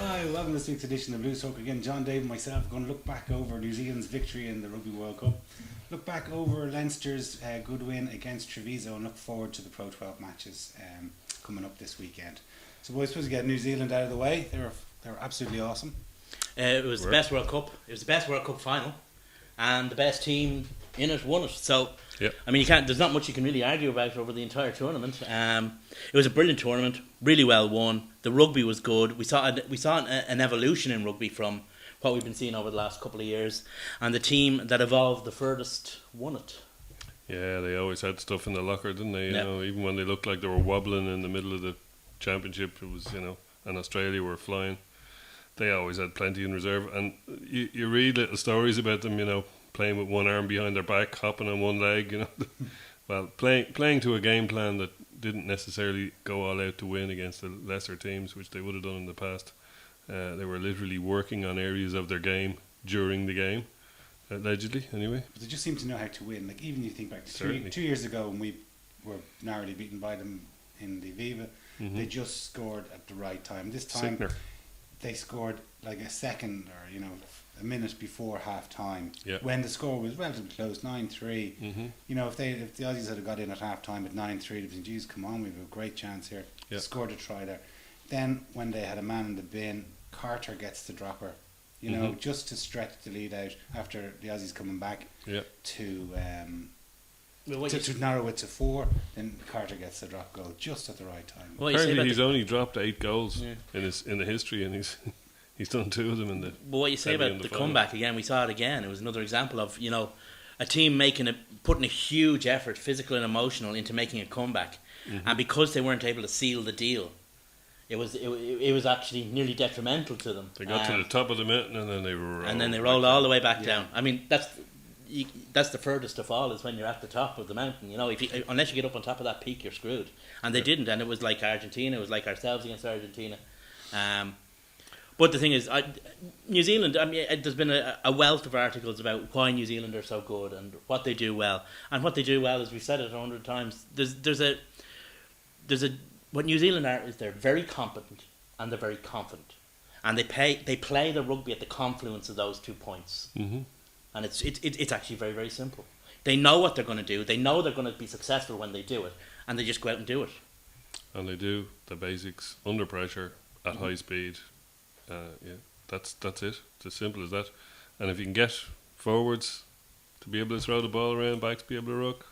Hi, welcome to this week's edition of Blue Stroke. Again, John Dave and myself are going to look back over New Zealand's victory in the Rugby World Cup, look back over Leinster's good win against Treviso, and look forward to the Pro 12 matches coming up this weekend. So, boys, supposed to get New Zealand out of the way. They were absolutely awesome. It was the best World Cup. It was the best World Cup final, and the best team in it won it. So, yep. I mean, you can't. There's not much you can really argue about over the entire tournament. It was a brilliant tournament, really well won. The rugby was good. We saw an evolution in rugby from what we've been seeing over the last couple of years, and the team that evolved the furthest won it. Yeah, they always had stuff in the locker, didn't they? You Yeah. know, even when they looked like they were wobbling in the middle of the championship, it was, and Australia were flying. They always had plenty in reserve, and you read little stories about them, playing with one arm behind their back, hopping on one leg, Well, playing to a game plan that didn't necessarily go all out to win against the lesser teams, which they would have done in the past. They were literally working on areas of their game during the game, allegedly, anyway. But they just seem to know how to win. Like, even you think back to 2 years ago when we were narrowly beaten by them in the Viva, they just scored at the right time. This time, Sickner. they scored like a second or a minute before half time, Yeah. when the score was relatively close, 9-3. If the Aussies had got in at half time at 9-3, they'd been, geez, come on, we have a great chance here. Yeah. Scored a try there. Then when they had a man in the bin, Carter gets the dropper, just to stretch the lead out after the Aussies coming back Yeah. to Well, to narrow it to 4. Then Carter gets the drop goal just at the right time. what you say Apparently, about he's only dropped 8 goals Yeah. in the history, and he's done 2 of them in the. But what you say heavy about in the the final. comeback again, we saw it again. It was another example of a team putting a huge effort, physical and emotional, into making a comeback, and because they weren't able to seal the deal, it was actually nearly detrimental to them. They got to the top of the mountain, and then they rolled all the way back Yeah. down. I mean, that's the furthest of all, is when you're at the top of the mountain. Unless you get up on top of that peak, you're screwed. And they didn't, and it was like Argentina. It was like ourselves against Argentina. But the thing is, New Zealand, I mean, there's been a wealth of articles about why New Zealand are so good and what they do well. And what they do well, as we've said it 100 times, what New Zealand are is they're very competent and they're very confident. And they play the rugby at the confluence of those 2 points. Mm-hmm. And it's actually very, very simple. They know what they're going to do. They know they're going to be successful when they do it. And they just go out and do it. And they do the basics under pressure at high speed. That's it. It's as simple as that. And if you can get forwards to be able to throw the ball around, backs be able to ruck,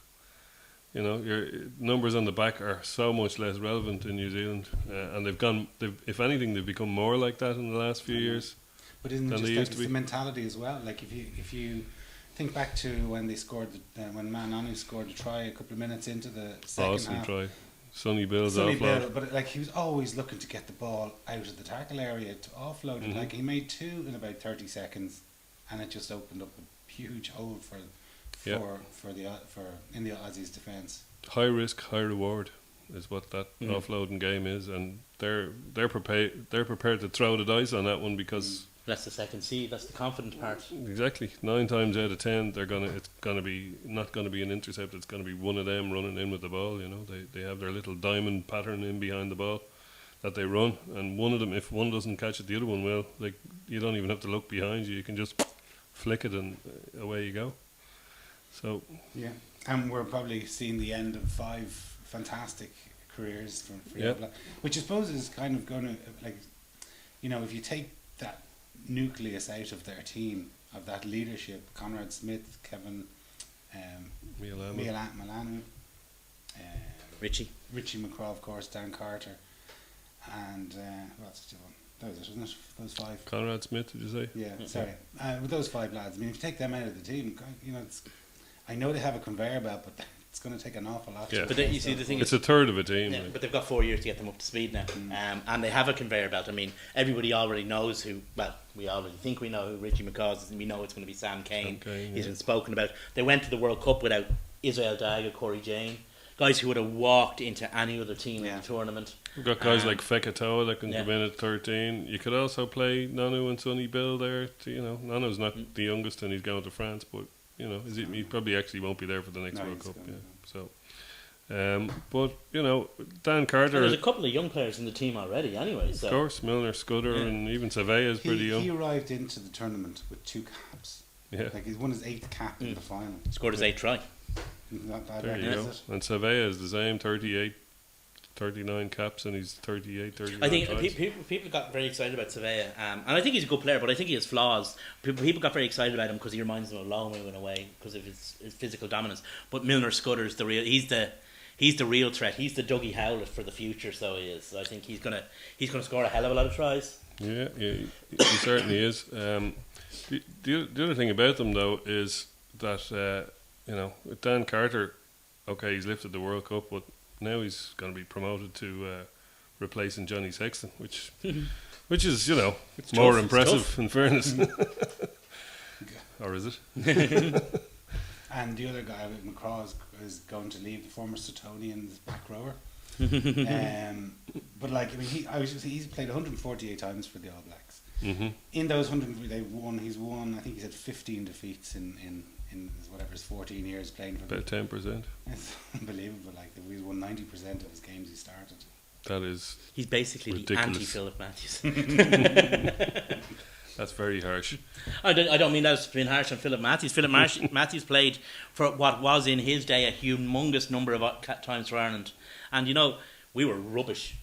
your numbers on the back are so much less relevant in New Zealand. And if anything, they've become more like that in the last few years. But isn't it than just they like used to it's the be. mentality as well? Like if you think back to when they scored, when Mananu scored a try a couple of minutes into the second Awesome half. try. Sonny Bill's Sonny offload. Bill, but like he was always looking to get the ball out of the tackle area to offload it. Like he made 2 in about 30 seconds, and it just opened up a huge hole for in the Aussies' defence. High risk, high reward is what that offloading game is, and they're prepared to throw the dice on that one because That's the second seed. That's the confident part. exactly 9 times out of 10 it's gonna be not gonna be an intercept. It's gonna be one of them running in with the ball. They have their little diamond pattern in behind the ball that they run, and one of them, if one doesn't catch it, the other one will. Like, you don't even have to look behind you. You can just flick it and away you go. So Yeah, and we're probably seeing the end of 5 fantastic careers for Young, which I suppose is kind of going to, if you take that nucleus out of their team, of that leadership, Conrad Smith, Kevin Milano, Richie McCraw, of course, Dan Carter, and what's the one? That was it, wasn't it? Those 5. Conrad Smith, did you say? Yeah, sorry. With those 5 lads, I mean, if you take them out of the team, I know they have a conveyor belt, but it's going to take an awful lot. Yeah. But then you see the thing It's is, a third of a team. yeah, like. but they've got 4 years to get them up to speed now, and they have a conveyor belt. I mean, everybody already knows who. Well, we already think we know who Richie McCaw is, and we know it's going to be Sam Cane. He's been spoken about. They went to the World Cup without Israel Daiga, Corey Jane, guys who would have walked into any other team in the tournament. We've got guys like Fekatoa that can yeah. come in at 13. You could also play Nanu and Sonny Bill there. Nanu's not the youngest and he's going to France, but he probably actually won't be there for the next World Cup. Yeah. So But you know, Dan Carter, There's a couple of young players in the team already, anyway. So of course, Milner, Scudder, Yeah. and even Savea is pretty young. He arrived into the tournament with 2 caps. Yeah, Like he's won his 8th cap in the final. scored his 8th try. Not bad, there record, you is go. it? And Savea is the same, 38, 39 caps, and he's 38, 39 I think tries. people got very excited about Surveyor, and I think he's a good player, but I think he has flaws. People got very excited about him because he reminds them of Longway in a way because of his physical dominance. But Milner Scudder's the real. He's the real threat. He's the Dougie Howlett for the future. So he is. I think he's gonna score a hell of a lot of tries. Yeah, he certainly is. The other thing about them though is that you know, with Dan Carter, okay, he's lifted the World Cup, but now he's going to be promoted to replacing Johnny Sexton, which is, you know, It's more tough, it's impressive tough. in fairness. Or is it? And the other guy, McCraw, is going to leave, the former Suttonian's back rower. But like, I mean, he's played 148 times for the All Blacks. Mm-hmm. In those 100, he's won. I think he's had 15 defeats in his 14 years playing for them. About 10%. It's unbelievable. Like he's won 90% of his games he started. That is, He's basically Ridiculous. the anti-Philip Matthews. that's very harsh. I don't mean that as being harsh on Philip Matthews. Matthews played for what was in his day a humongous number of times for Ireland, and you know we were rubbish,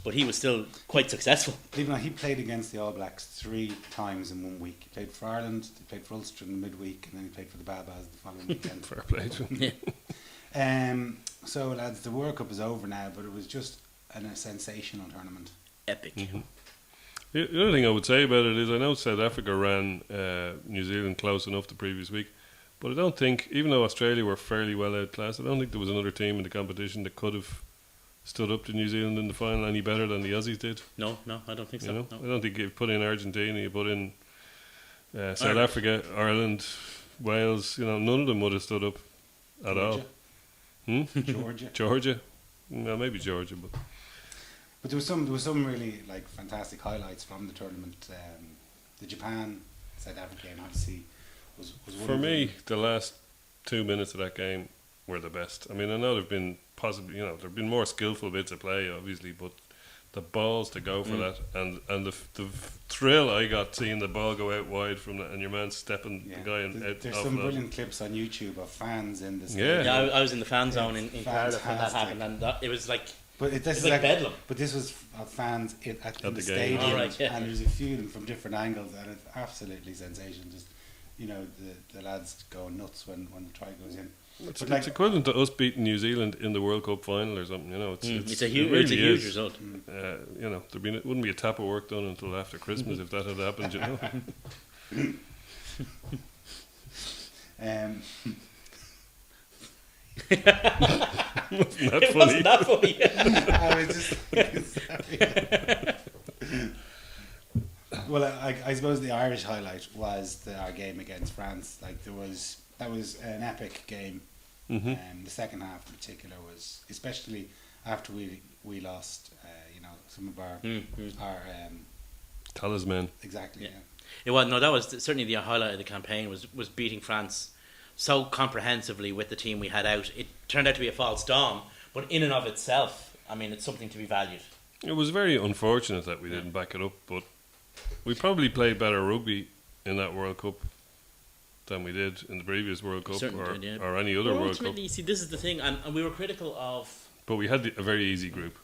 but he was still quite successful. Even though he played against the All Blacks 3 times in 1 week. He played for Ireland, he played for Ulster in the midweek, and then he played for the Babas the following weekend. Fair play to him. Yeah. So lads, the World Cup is over now, but it was just a sensational tournament. Epic. Mm-hmm. The other thing I would say about it is I know South Africa ran New Zealand close enough the previous week, but I don't think, even though Australia were fairly well outclassed, I don't think there was another team in the competition that could have stood up to New Zealand in the final any better than the Aussies did. No, I don't think so. You know? No. I don't think you put in Argentina, you put in South Ireland. Africa, Ireland, Wales, you know, none of them would have stood up at all. Georgia. Georgia? No, maybe Georgia, but But there was some really like fantastic highlights from the tournament. The Japan South Africa game, obviously, was one for of me, them. the last 2 minutes of that game were the best. I mean, I know there've been possibly, you know, there've been more skillful bits of play, obviously, but the balls to go for that and the thrill I got seeing the ball go out wide from that and your man stepping Yeah. the guy out There's off some that. brilliant clips on YouTube of fans in the Yeah. stadium. Yeah, I was in the fan zone in Cardiff when that Fantastic. happened, and it was like But this it's is like like bedlam. But this was fans in At the the game. stadium, Oh, right, yeah. and there's a few of them from different angles, and it's absolutely sensational. Just you know, the lads going nuts when the try goes in. It's, But it's equivalent to us beating New Zealand in the World Cup final or something, you know. It's a huge, it really it's a huge is. result. You know, it wouldn't be a tap of work done until after Christmas if that had happened, you know. Um, Wasn't that It funny? wasn't that funny. I was just well, I suppose the Irish highlight was our game against France. Like that was an epic game. Mm-hmm. The second half in particular was, especially after we lost, you know, some of our Talisman. exactly. Yeah. Yeah. That was certainly the highlight of the campaign was beating France so comprehensively with the team we had out. It turned out to be a false dawn, but in and of itself, I mean, it's something to be valued. It was very unfortunate that we didn't back it up, but we probably played better rugby in that World Cup than we did in the previous World Cup Certainly did, yeah. or any other But World Cup. ultimately, see, this is the thing, and we were critical of But we had a very easy group.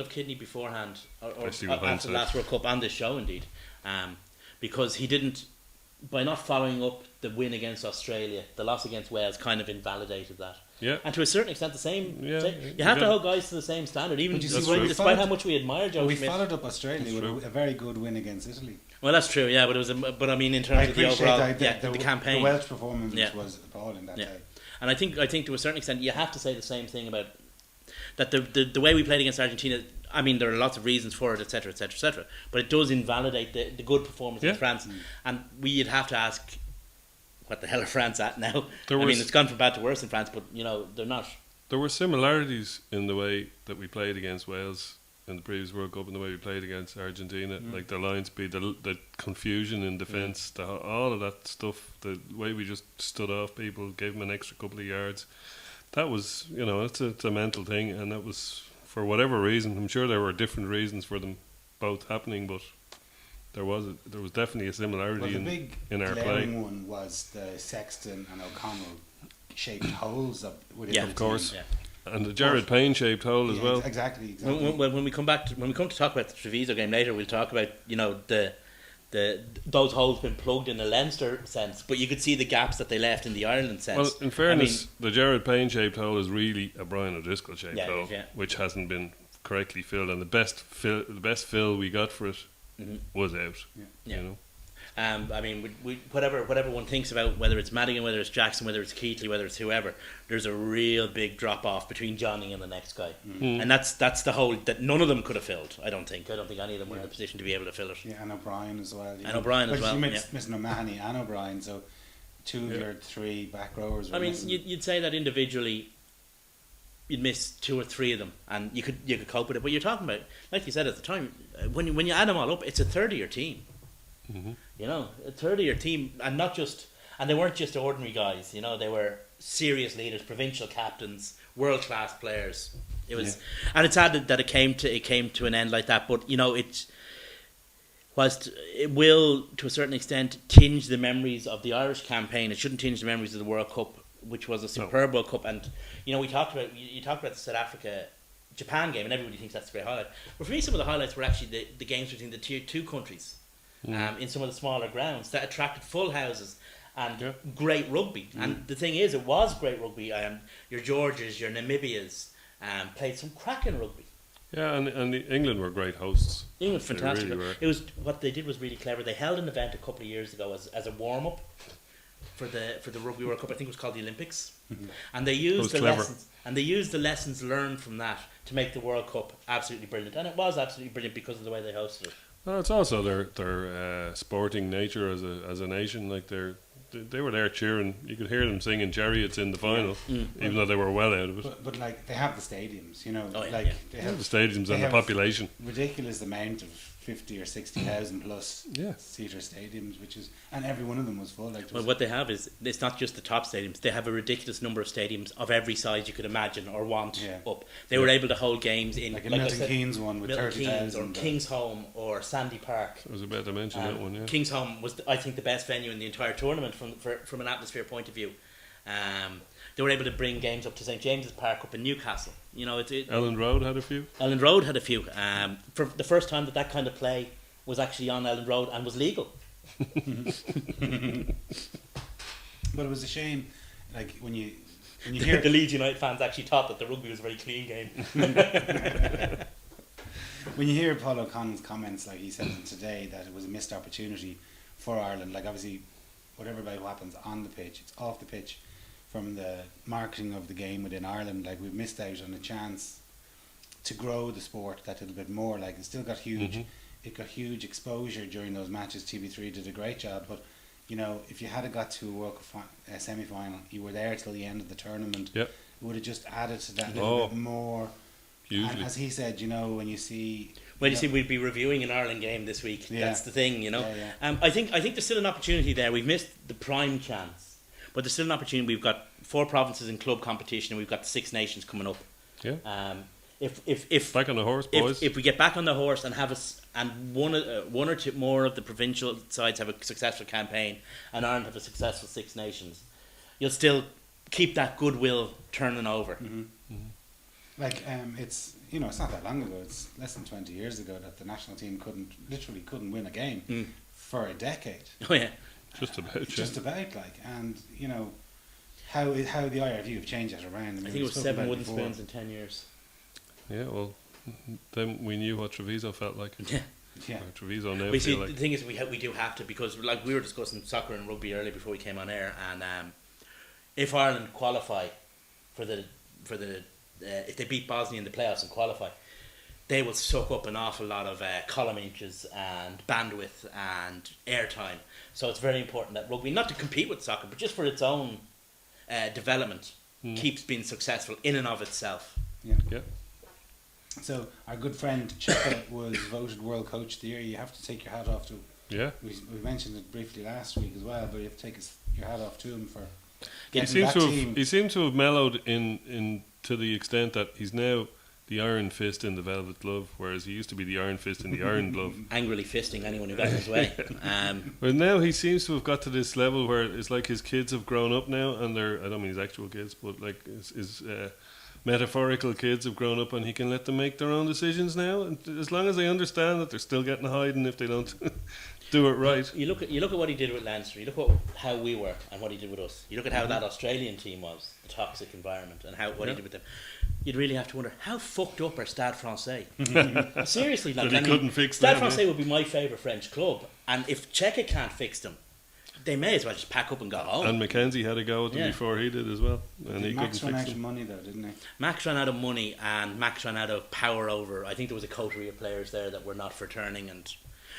Kidney beforehand, or Especially with after hindsight. the last World Cup and this show indeed, because he didn't, by not following up the win against Australia, the loss against Wales kind of invalidated that. Yeah. And to a certain extent, the same. Yeah, you have to yeah. hold guys to the same standard, even But you see, That's when true. we despite how followed- much we admire Joe we Schmidt. followed up Australia That's with a very good win against Italy. Well, that's true, yeah, but it was. But I mean, in I terms of the appreciate overall, that the campaign, the Welsh performance Yeah. was appalling that Yeah. day. and I think to a certain extent, you have to say the same thing about that. The way we played against Argentina. I mean, there are lots of reasons for it, etc., etc., etc. But it does invalidate the good performance Yeah. of France, and we'd have to ask, what the hell are France at now? There I mean, was- it's gone from bad to worse in France, but you know they're not. There were similarities in the way that we played against Wales in the previous World Cup and the way we played against Argentina. Like the line speed, the confusion in defence, all of that stuff, the way we just stood off people, gave them an extra couple of yards. that was, it's a mental thing, and that was for whatever reason. I'm sure there were different reasons for them both happening, but there was definitely a similarity Well, the big in our play. glaring one was the Sexton and O'Connell shaped holes within Yeah, the Of course. team. Yeah. And the Jared Payne shaped hole as Yeah, well. Exactly. When we come to talk about the Treviso game later, we'll talk about the those holes been plugged in the Leinster sense, but you could see the gaps that they left in the Ireland sense. Well, in fairness, the Jared Payne shaped hole is really a Brian O'Driscoll shaped Yeah, it hole, is, yeah. which hasn't been correctly filled, and the best fill we got for it was out. Yeah. You know, I mean, whatever one thinks about, whether it's Madigan, whether it's Jackson, whether it's Keithley, whether it's whoever, there's a real big drop off between Johnny and the next guy, and that's the hole that none of them could have filled. I don't think any of them were in a position to be able to fill it. Yeah, and O'Brien as well. And O'Brien as well, You yeah. missing O'Mahony and O'Brien, so two of your three back rowers were I mean, missing. you'd say that individually, you'd miss two or three of them, and you could cope with it. But you're talking about, like you said at the time, when you add them all up, it's a third of your team. You know, a third of your team, and they weren't just ordinary guys. You know, they were serious leaders, provincial captains, world class players. It was, and it's sad that it came to an end like that. But you know, it will to a certain extent tinge the memories of the Irish campaign. It shouldn't tinge the memories of the World Cup, which was a superb World Cup. And you know, you talked about the South Africa Japan game, and everybody thinks that's a great highlight. But for me, some of the highlights were actually the games between the tier 2 countries. In some of the smaller grounds that attracted full houses and great rugby. And the thing is, it was great rugby. Your Georges, your Namibias played some cracking rugby. yeah, and England were great hosts. England, They fantastic. really were. It was what they did was really clever. They held an event a couple of years ago as a warm up for the Rugby World Cup. I think it was called the Olympics, and they used the lessons learned from that to make the World Cup absolutely brilliant. And it was absolutely brilliant because of the way they hosted it. Well, it's also their sporting nature as a nation. Like they were there cheering. You could hear them singing "Chariots" in the final, even though they were well out of it. But like they have the stadiums, you know, Oh, yeah, like yeah. they The have stadiums they and the have population. ridiculous amount of 50 or 60,000 plus Yeah. seater stadiums, and every one of them was full. Like there Well, was- what they have is, it's not just the top stadiums. They have a ridiculous number of stadiums of every size you could imagine or want up. They were able to hold games in, like a I Milton said, Keynes one with Milton Keynes 30,000. or Kingsholm or Sandy Park. I was about to mention that one. Yeah. Kingsholm was, I think, the best venue in the entire tournament from an atmosphere point of view. They were able to bring games up to St James's Park up in Newcastle. You know, Elland Road had a few. Elland Road had a few. For the first time that kind of play was actually on Elland Road and was legal. But it was a shame, like when you hear The Leeds United fans actually thought that the rugby was a very clean game. when you hear Paul O'Connell's comments, like he said today, that it was a missed opportunity for Ireland. Like obviously, whatever about what happens on the pitch, it's off the pitch. From the marketing of the game within Ireland, like we've missed out on a chance to grow the sport that little bit more. Like it still got huge. It got huge exposure during those matches. TV3 did a great job, but you know, if you had got to a World Cup semi-final, you were there till the end of the tournament. Yep. It would have just added to that little bit more. Hugely. And as he said, you know, when you see, Well, you see, we'd be reviewing an Ireland game this week. Yeah. That's the thing, you know. Yeah, I think there's still an opportunity there. We've missed the prime chance, but there's still an opportunity. We've got 4 provinces in club competition, and we've got the 6 nations coming up. Yeah. If Back on the horse, boys. if we get back on the horse and have one or two more of the provincial sides have a successful campaign, and Ireland have a successful 6 nations, you'll still keep that goodwill turning over. like, it's, you know, it's not that long ago. It's less than 20 years ago that the national team couldn't win a game for a decade. Oh yeah. Just about. Just about, like, and you know how the IRV have changed that around. I think it was 7 wooden spoons in 10 years. Yeah, well, then we knew what Treviso felt like. Yeah. Or Treviso now We feel see, like. the thing is, we do have to, because like we were discussing soccer and rugby earlier before we came on air, and if Ireland qualify for the if they beat Bosnia in the playoffs and qualify, they will suck up an awful lot of column inches and bandwidth and airtime. So it's very important that rugby, not to compete with soccer, but just for its own development, keeps being successful in and of itself. Yeah. Yeah. So our good friend Chippa was voted World Coach of the Year. You have to take your hat off to. Yeah. We mentioned it briefly last week as well, but you have to take your hat off to him for He getting seems that to have team. he seems to have mellowed in to the extent that he's now the Iron Fist in the Velvet Glove, whereas he used to be the Iron Fist in the Iron Glove. Angrily fisting anyone who got in his way. But now he seems to have got to this level where it's like his kids have grown up now, and I don't mean his actual kids, but like his metaphorical kids have grown up, and he can let them make their own decisions now. And as long as they understand that they're still getting a hiding if they don't do it right. You look at what he did with Leinster. You look at how we were and what he did with us. You look at how that Australian team was, the toxic environment, and what he did with them. You'd really have to wonder how fucked up are Stade Francais. Seriously, like, That he couldn't fix Stade them, Francais would be my favourite French club, and if Czechia can't fix them, they may as well just pack up and go home. And Mackenzie had a go at them before he did as well, and he Max couldn't ran fix out of them. money though, didn't he? Max ran out of money, and Max ran out of power over. I think there was a coterie of players there that were not for turning, and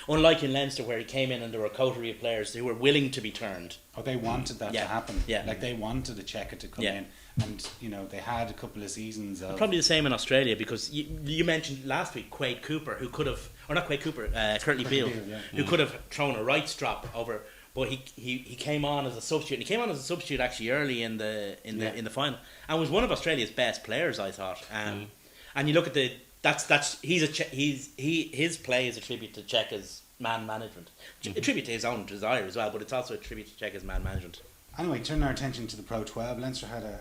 unlike in Leinster where he came in and there were a coterie of players who were willing to be turned. Oh, they wanted that to happen. Yeah. Like they wanted a Checker to come in, and they had a couple of seasons of. Probably the same in Australia, because you mentioned last week Quade Cooper, who could have, or not Quade Cooper, Curtly Beale, who could have thrown a right strop over, but he came on as a substitute, and he came on as a substitute actually early in the final, and was one of Australia's best players, I thought. And you look at his play is a tribute to Cheika's man management, a tribute to his own desire as well, but it's also a tribute to Cheika's man management. Anyway, turning our attention to the Pro 12, Leinster had a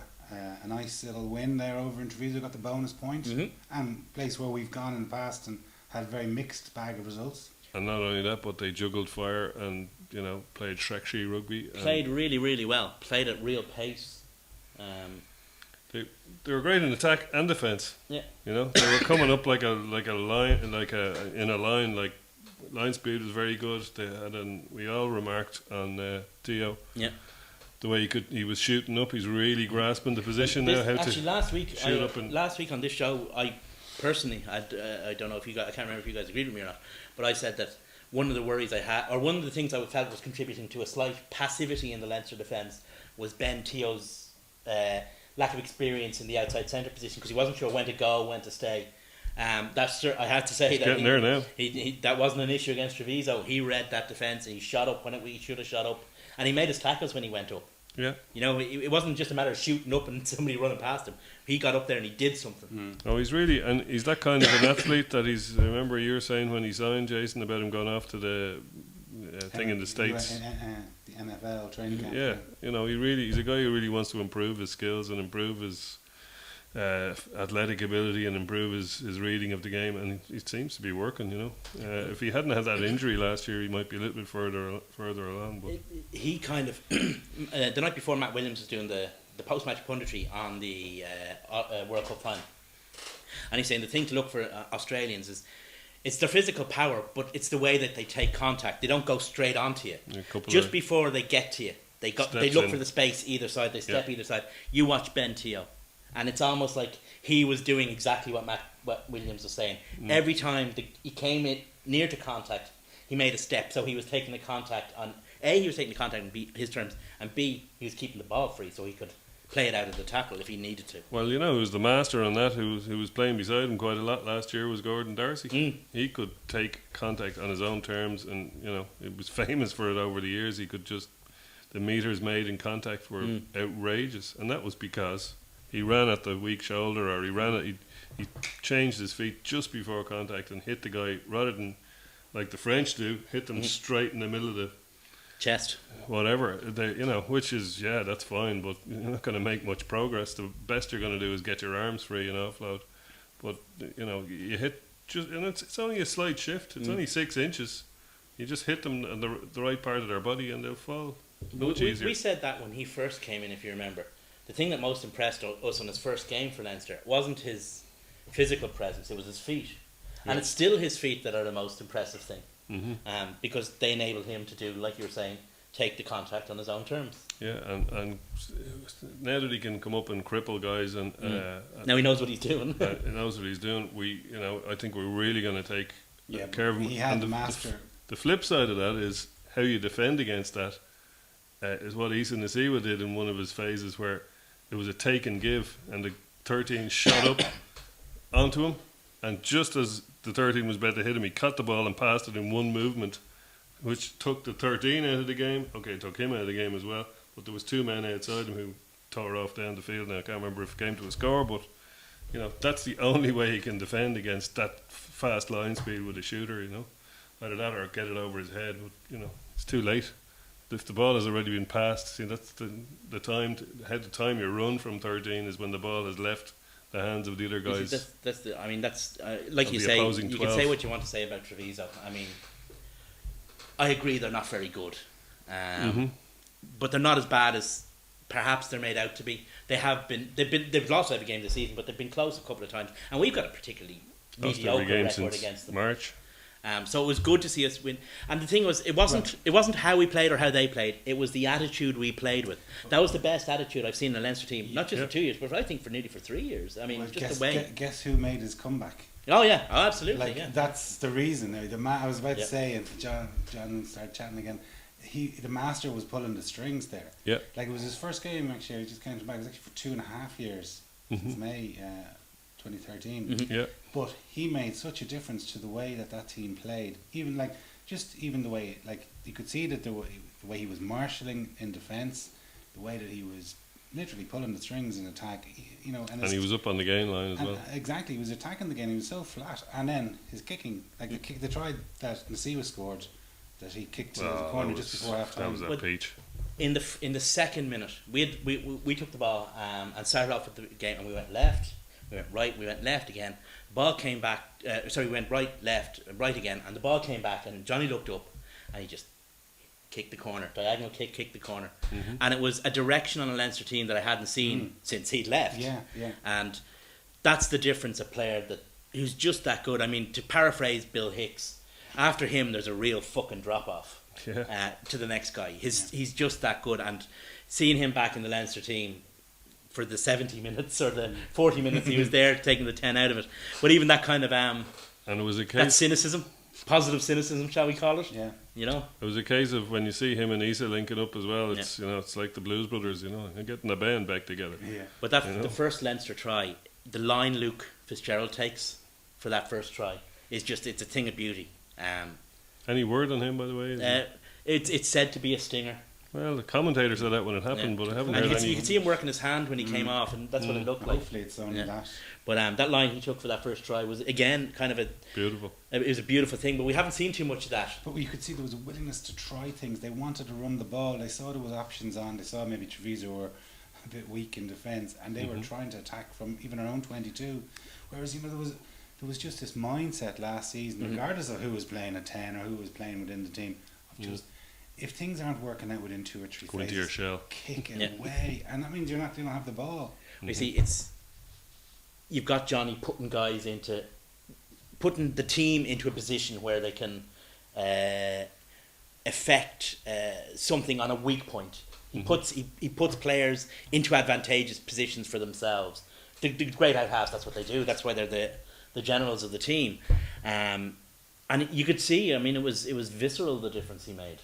nice little win there over in Treviso, got the bonus point, and a place where we've gone in the past and had a very mixed bag of results. And not only that, but they juggled fire and played Shrekshi rugby. Played really, really well. Played at real pace. They were great in attack and defence. Yeah. They were coming up like a line, in a line. Like line speed was very good. They had we all remarked on Theo. Yeah. The way he was shooting up, he's really grasping the position now. Last week on this show, I personally, I don't know if you guys, I can't remember if you guys agreed with me or not, but I said that one of the worries I had, or one of the things I felt was contributing to a slight passivity in the Leinster defence, was Ben Teo's lack of experience in the outside centre position, because he wasn't sure when to go, when to stay. I have to say he's getting there now. He that wasn't an issue against Treviso. He read that defence and he shot up when he should have shot up, and he made his tackles when he went up. Yeah. It wasn't just a matter of shooting up and somebody running past him. He got up there and he did something. Oh, he's that kind of an athlete that he's. I remember you were saying when he signed, Jason, about him going off to the thing in the States. The NFL training camp. Yeah, he's a guy who really wants to improve his skills and improve his athletic ability and improve his reading of the game, and it seems to be working. If he hadn't had that injury last year, he might be a little bit further along. But he kind of the night before, Matt Williams was doing the post-match punditry on the World Cup final, and he's saying the thing to look for Australians is it's their physical power, but it's the way that they take contact. They don't go straight onto you. Just before they get to you, they look for the space either side. They step either side. You watch Ben Teo, and it's almost like he was doing exactly what Williams was saying. Every time he came in near to contact, he made a step. So he was taking the contact on A. He was taking the contact on his terms, and B. He was keeping the ball free so he could play it out of the tackle if he needed to. Well, who was the master on that, who was playing beside him quite a lot last year, was Gordon Darcy. He could take contact on his own terms, and it was famous for it over the years. He could the meters made in contact were outrageous, and that was because he ran at the weak shoulder, or he changed his feet just before contact and hit the guy, rather than like the French do, hit them straight in the middle of the chest. Whatever, which is, that's fine, but you're not going to make much progress. The best you're going to do is get your arms free and offload. But, you hit and it's only a slight shift. It's only 6 inches. You just hit them on the right part of their body and they'll fall. Much easier. We said that when he first came in, if you remember. The thing that most impressed us on his first game for Leinster wasn't his physical presence, it was his feet. Yeah. And it's still his feet that are the most impressive thing. Because they enable him to do, like you were saying, take the contact on his own terms. Yeah, and now that he can come up and cripple guys, and now he knows what he's doing. He knows what he's doing. I think we're really going to take care of him. He had the master. The flip side of that is how you defend against that. Is what Issa Nasiwa did in one of his phases, where it was a take and give, and the 13 shot up onto him, and just as the 13 was about to hit him, he cut the ball and passed it in one movement, which took the 13 out of the game. Okay, it took him out of the game as well, but there was 2 men outside him who tore off down the field. Now I can't remember if it came to a score, but that's the only way he can defend against that fast line speed with a shooter. Either that or get it over his head. But it's too late. If the ball has already been passed, see, that's the time. The time you run from 13 is when the ball has left the hands of the other guys. That's like you say. You can say what you want to say about Treviso. I mean, I agree they're not very good, but they're not as bad as perhaps they're made out to be. They've lost every game this season, but they've been close a couple of times, and we've got a particularly mediocre record against them. March. So it was good to see us win. And the thing was, it wasn't how we played or how they played. It was the attitude we played with. That was the best attitude I've seen in the Leinster team. Not just for 2 years, but I think for nearly for 3 years. I mean, the way. Guess who made his comeback? Oh yeah, absolutely. That's the reason. I was about to say, and John started chatting again. The master was pulling the strings there. Yeah. Like it was his first game actually. I just counted back. It was actually for 2.5 years since May 2013. Yeah. But he made such a difference to the way that team played. Even the way, like you could see that the way he was marshalling in defence, the way that he was literally pulling the strings in attack. And he was up on the gain line as well. Exactly, he was attacking the game. He was so flat, and then his kicking, the try that Nasiwa scored, that he kicked to the corner just before half time. That was that peach. In the second minute, we took the ball and started off with the game, and we went left. We went right, we went left again. The ball came back, we went right, left, right again, and the ball came back, and Johnny looked up, and he just kicked the corner, diagonal kicked the corner. And it was a direction on a Leinster team that I hadn't seen since he'd left. Yeah. And that's the difference, a player who's just that good. I mean, to paraphrase Bill Hicks, after him, there's a real fucking drop-off to the next guy. He's just that good, and seeing him back in the Leinster team, for the 70 minutes or the 40 minutes he was there, taking the 10 out of it. But even that kind of and it was a case, that cynicism, positive cynicism, shall we call it? Yeah. It was a case of when you see him and Issa linking up as well. It's it's like the Blues Brothers, and getting the band back together. Yeah. But the first Leinster try, the line Luke Fitzgerald takes for that first try it's a thing of beauty. Any word on him, by the way? It's said to be a stinger. Well, the commentator said that when it happened, but I haven't heard any. You could see him working his hand when he came off, and that's what it looked like. Hopefully it's only that. But that line he took for that first try was, again, kind of beautiful. It was a beautiful thing, but we haven't seen too much of that. But you could see there was a willingness to try things. They wanted to run the ball. They saw there was options on. They saw maybe Treviso were a bit weak in defence, and they were trying to attack from even our own 22. Whereas, there was just this mindset last season, regardless of who was playing at 10 or who was playing within the team, of just... If things aren't working out within 2 or 3 go into your shell, kick it away, and that means you don't have the ball. You see, you've got Johnny putting the team into a position where they can affect something on a weak point. He puts players into advantageous positions for themselves. The great out halves, that's what they do. That's why they're the generals of the team. And you could see, I mean, it was visceral, the difference he made.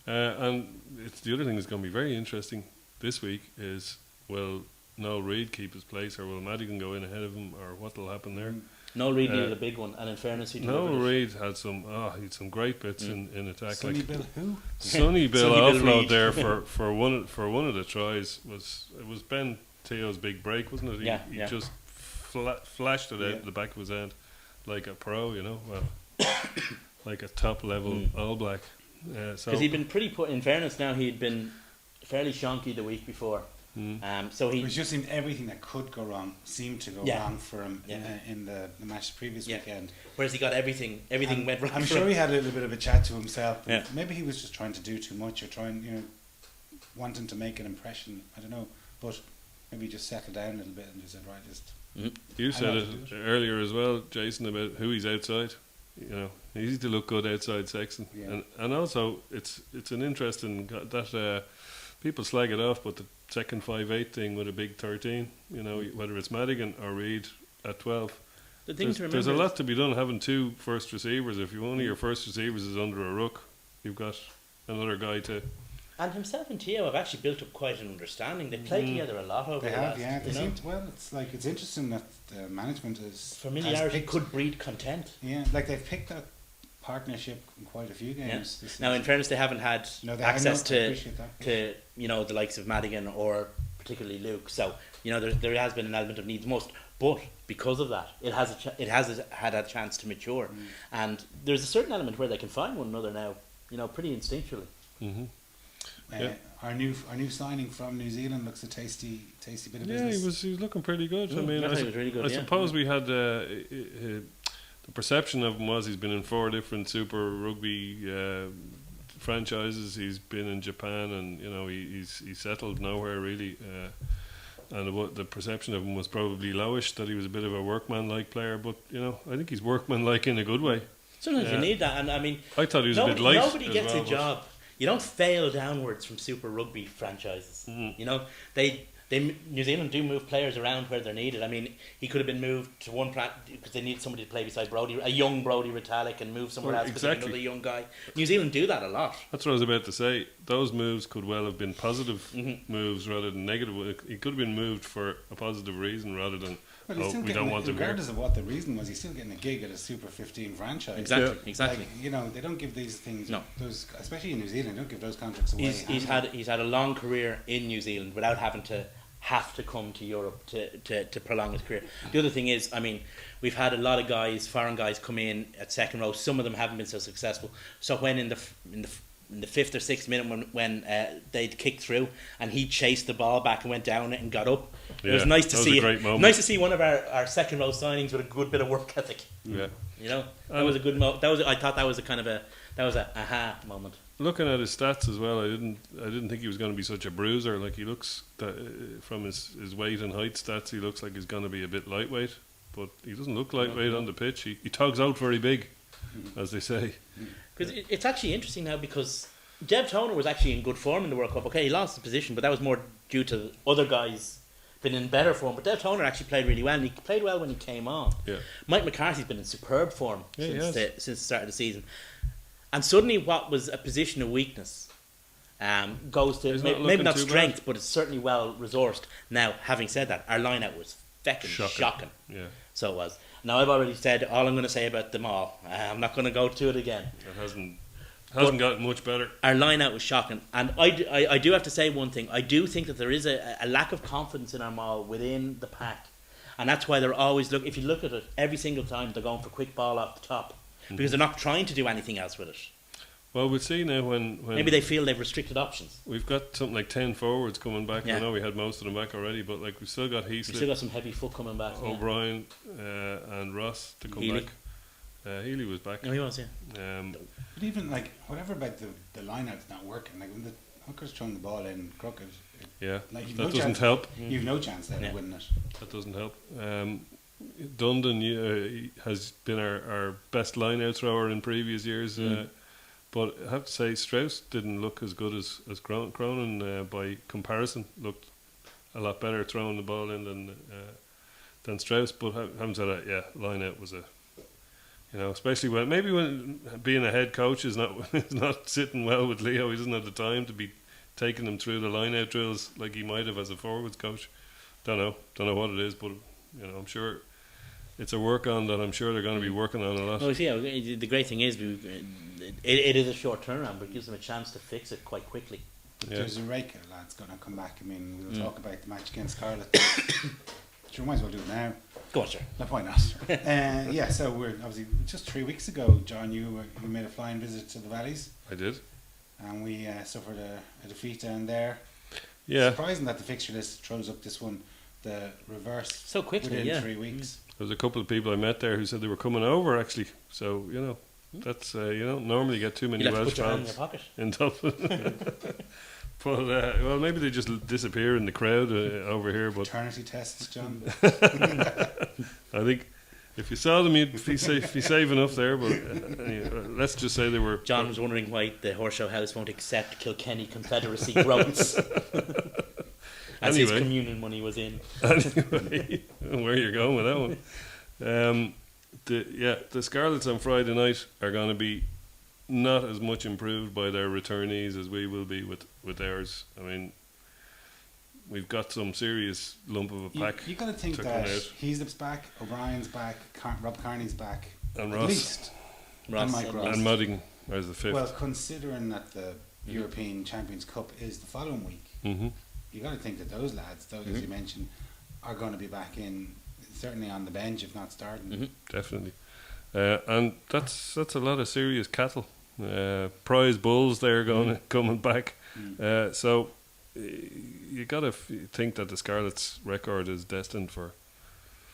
And it's the other thing that's going to be very interesting this week is, will Noel Reid keep his place, or will Madigan go in ahead of him, or what will happen there? Noel Reid needed a big one, and in fairness, he delivered. Noel Reid had some great bits in attack. Sonny Bill who? Sonny Bill Sonny offload Bill there for one of the tries was Ben Teo's big break, wasn't it? He just flashed it out the back of his hand like a pro, well, like a top level All Black. Because he'd been pretty in fairness now, he'd been fairly shonky the week before. So it was just in everything that could go wrong seemed to go wrong for him in the match the previous weekend. Whereas he got everything went right. I'm sure he had a little bit of a chat to himself. Maybe he was just trying to do too much, or wanting to make an impression. I don't know, but maybe he just settled down a little bit and just said, right, just. You said it earlier as well, Jason, about who he's outside. Easy to look good outside Sexton, and also it's an interesting that people slag it off, but the second 5'8" thing with a big 13, whether it's Madigan or Reid at 12. The thing to remember, there's a lot to be done having 2 first receivers. If one of your first receivers is under a ruck, you've got another guy to. And himself and Teo have actually built up quite an understanding. They played together a lot over the last. They have, it's interesting that the management is familiarity could breed content. Yeah, like they've picked out partnership in quite a few Yeah. games. This Now, in season. fairness, they haven't had No, they access I appreciate that. to the likes of Madigan or particularly Luke. So there has been an element of needs most, but because of that, it has had a chance to mature, and there's a certain element where they can find one another now. Pretty instinctually. Mm-hmm. Uh, our new signing from New Zealand looks a tasty bit of Yeah, business. he was looking pretty good. I mean, I thought he was really good. I yeah. suppose we had the perception of him was he's been in 4 different Super Rugby franchises. He's been in Japan, and he's settled nowhere really. And the perception of him was probably lowish, that he was a bit of a workman-like player. But I think he's workman-like in a good way. Sometimes you need that, and I mean, I thought he was a bit light. Nobody as gets well, a job. You don't fail downwards from Super Rugby franchises. New Zealand do move players around where they're needed. I mean, he could have been moved to one because they need somebody to play beside Brody, a young Brody Retallick, and move somewhere else because exactly. another young guy. New Zealand do that a lot. That's what I was about to say. Those moves could well have been positive moves rather than negative. He could have been moved for a positive reason rather than we don't want him here. Regardless of what the reason was, he's still getting a gig at a Super 15 franchise. Exactly. Like, they don't give these things. No. Those, especially in New Zealand, don't give those contracts away. He's had a long career in New Zealand without having to come to Europe to prolong his career. The other thing is, I mean, we've had a lot of foreign guys come in at second row. Some of them haven't been so successful. So when in the 5th or 6th minute when they'd kicked through and he chased the ball back and went down it and got up, it was nice to see. Nice to see one of our second row signings with a good bit of work ethic. Yeah, that was a good moment. I thought that was a aha moment. Looking at his stats as well, I didn't think he was going to be such a bruiser. Like, he looks from his weight and height stats, he looks like he's going to be a bit lightweight, but he doesn't look lightweight on the pitch. He tugs out very big, as they say. Because it's actually interesting now, because Dev Toner was actually in good form in the World Cup. Okay, he lost the position, but that was more due to other guys being in better form. But Dev Toner actually played really well, and he played well when he came on. Yeah. Mike McCarthy's been in superb form since the start of the season. And suddenly what was a position of weakness goes to maybe not strength, but it's certainly well resourced. Now, having said that, our line-out was feckin' shocking. Yeah. So it was. Now, I've already said all I'm going to say about them all. I'm not going to go to it again. It hasn't gotten much better. Our line-out was shocking. And I do have to say one thing. I do think that there is a lack of confidence in our maul within the pack. And that's why they're always if you look at it, every single time they're going for quick ball off the top. Because they're not trying to do anything else with it. Well, we'll see now when maybe they feel they've restricted options. We've got something like 10 forwards coming back. Yeah. I know we had most of them back already, but we've still got Heaslip, We've still got some heavy foot coming back. O'Brien, and Ross to come Healy. back. Healy was back. No, he was, yeah. But even whatever about the line-out's not working. Like, when the hooker's throwing the ball in crooked, that doesn't help. You've no chance there of winning it. That doesn't help. Dundon has been our best line-out thrower in previous years. But I have to say, Strauss didn't look as good as Cronin. By comparison, looked a lot better throwing the ball in than Strauss. But having said that, line-out was especially when being a head coach is not sitting well with Leo. He doesn't have the time to be taking them through the line-out drills like he might have as a forwards coach. Don't know what it is, but I'm sure it's a work on that I'm sure they're going to be working on a lot. Well, the great thing is it is a short turnaround, but it gives them a chance to fix it quite quickly. Yeah. There's a Rake lad's going to come back. I mean, we'll talk about the match against Scarlet. Sure, might as well do it now. Go on, sir. No, why not? So we're obviously just 3 weeks ago, John, you made a flying visit to the Valleys. I did. And we suffered a defeat down there. Yeah. Surprising that the fixture list throws up this one, the reverse, so quickly, within 3 weeks. There was a couple of people I met there who said they were coming over, actually. So, that's, you don't normally get too many Welsh fans in Dublin. But, well, maybe they just disappear in the crowd over here. But Paternity tests, John. I think if you saw them, you'd be safe enough there. But let's just say they were. John was wondering why the Horseshoe House won't accept Kilkenny Confederacy groats. As his communion money was in. Anyway, where you're going with that one. The Scarlets on Friday night are going to be not as much improved by their returnees as we will be with ours. I mean, we've got some serious lump of a pack. You got to think that Heaslip's back, O'Brien's back, Rob Carney's back, and at Ross. least. Ross Mike and Ross. And Madigan as the fifth. Well, considering that the European Champions Cup is the following week, Mm-hmm. you got to think that those lads, those as you mentioned, are going to be back in, certainly on the bench, if not starting. Definitely. And that's a lot of serious cattle. Prize bulls there coming back. So you got to think that the Scarlets' record is destined for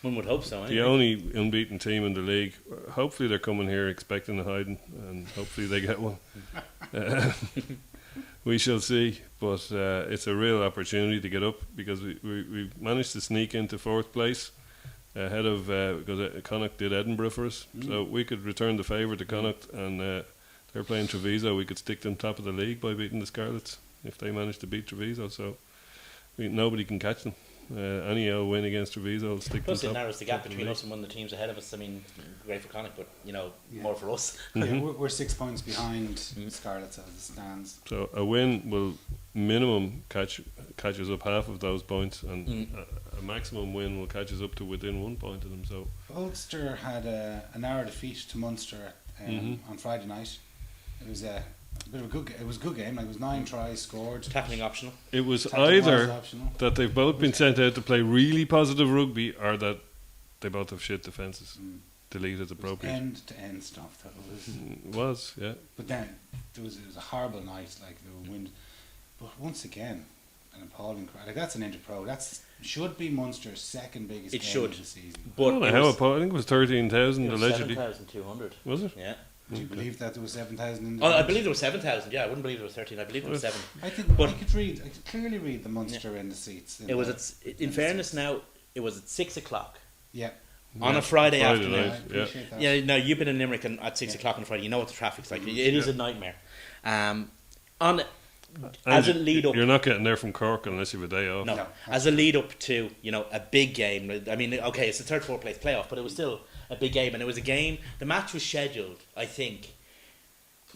One would hope so. the only unbeaten team in the league. Hopefully they're coming here expecting a hiding, and hopefully they get one. We shall see, but it's a real opportunity to get up, because we managed to sneak into fourth place ahead of, because Connacht did Edinburgh for us, so we could return the favour to Connacht, and they're playing Treviso. We could stick them top of the league by beating the Scarlets if they manage to beat Treviso, so nobody can catch them. Any win against Treviso will stick Plus, them it top. narrows the gap top of between league. us and one of the teams ahead of us. I mean, great for Connacht, but Yeah. more for us. Yeah, we're 6 points behind Scarlets as it stands. So a win will minimum catch us up half of those points, and a maximum win will catch us up to within 1 point of them. So Ulster had a narrow defeat to Munster on Friday night. It was a bit of a good. It was a good game. Like, it was 9 tries scored. Tackling optional. it was Tackling was either optional. that they've both been sent out to play really positive rugby, or that they both have shit defences. Delete as appropriate. End to end stuff. That was. It was, yeah. But then it was a horrible night. Like, the wind. But once again, an appalling crowd. Like, that's an Interpro. That's should be Munster's second biggest It game should. of the season. I But don't know it how was, I think it was 13,000 it was allegedly. 7,200. Was it? Yeah. Do you believe that there was 7,000 in the Oh, I bench? believe there was 7,000. Yeah, I wouldn't believe there was 13. I believe there was 7. I think But- I could clearly read the Munster in the seats. It was in fairness now, it was at 6 o'clock Yeah. on a Friday Friday afternoon. night. I appreciate that. Yeah, no, you've been in Limerick at 6 o'clock on Friday. You know what the traffic's like. It is a nightmare. On as a lead up, You're not getting there from Cork unless you have a day off. no, No, as a lead up to a big game. I mean, okay, it's the third, fourth place playoff, but it was still a big game, and it was a game. The match was scheduled, I think,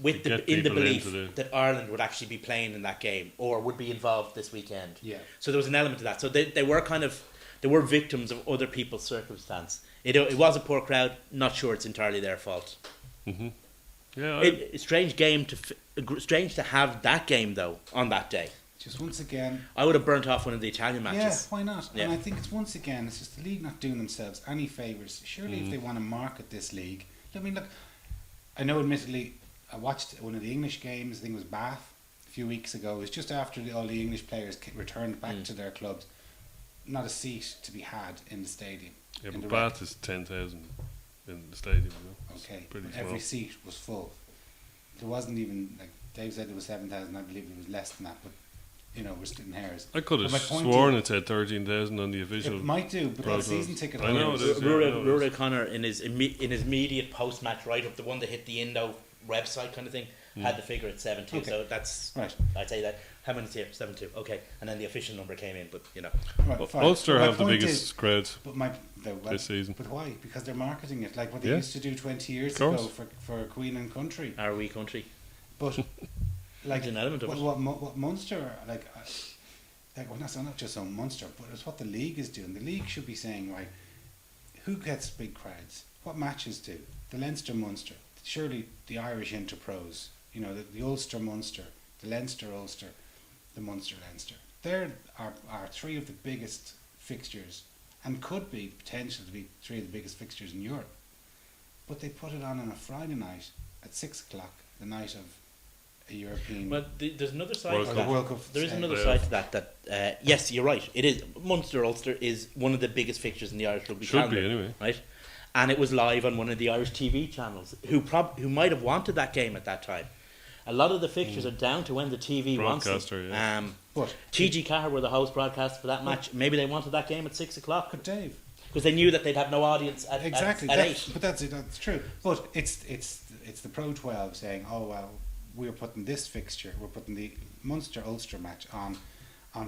with To get in the people belief into the- that Ireland would actually be playing in that game or would be involved this weekend. Yeah. So there was an element of that. So they were victims of other people's circumstance. It was a poor crowd. Not sure it's entirely their fault. Yeah, It's strange strange to have that game though on that day. Just once again. I would have burnt off one of the Italian Yeah, matches. why not? Yeah. And I think it's once again, it's just the league not doing themselves any favours. Surely, if they want to market this league, I mean, look, I know, admittedly, I watched one of the English games. I think it was Bath a few weeks ago. It was just after all the English players returned back to their clubs. Not a seat to be had in the stadium. yeah, in but the Bath is 10,000 in the stadium. You know? It's Okay, pretty but small. every seat was full. There wasn't even, like Dave said, there was 7,000. I believe it was less than that, but we're splitting hairs. I could But have my point sworn is- it said 13,000 on the official. It might do, but Right, that season ticket I know holders- it is. Yeah, Rory O'Connor in his immediate post match write up, the one that hit the Indo website kind of thing, had the figure at 7-2. Okay. So that's Right. I'd say that. How many's here? 7-2. Okay, and then the official number came in, but Right, But fine. Ulster But my have the point biggest is- crowds. But this season. But why? Because they're marketing it like what they Yeah. used to do 20 years Of course. ago for Queen and Country. our wee country. But like There's an element of it. what Munster well, not just on Munster, but it's what the league is doing. The league should be saying, right, who gets big crowds? What matches do? The Leinster Munster, surely the Irish Interpros, the Ulster Munster, the Leinster Ulster, the Munster Leinster. There are 3 of the biggest fixtures, and could be potential to be 3 of the biggest fixtures in Europe. But they put it on a Friday night at 6 o'clock, the night of a European But there's another side World to or Cup. the that. World Cup. There is another playoff. side to that. Yes, you're right. It is Munster Ulster is one of the biggest fixtures in the Irish rugby Should be, calendar, anyway. right? And it was live on one of the Irish TV channels. Who might have wanted that game at that time. A lot of the fixtures are down to when the TV wants them. Broadcaster, yeah. But TG Carr were the host broadcaster for that match. Maybe they wanted that game at 6 o'clock But Dave, because they knew that they'd have no audience at exactly. at That's, 8. but that's true. But it's the Pro 12 saying, oh well, we're putting this fixture, we're putting the Munster Ulster match on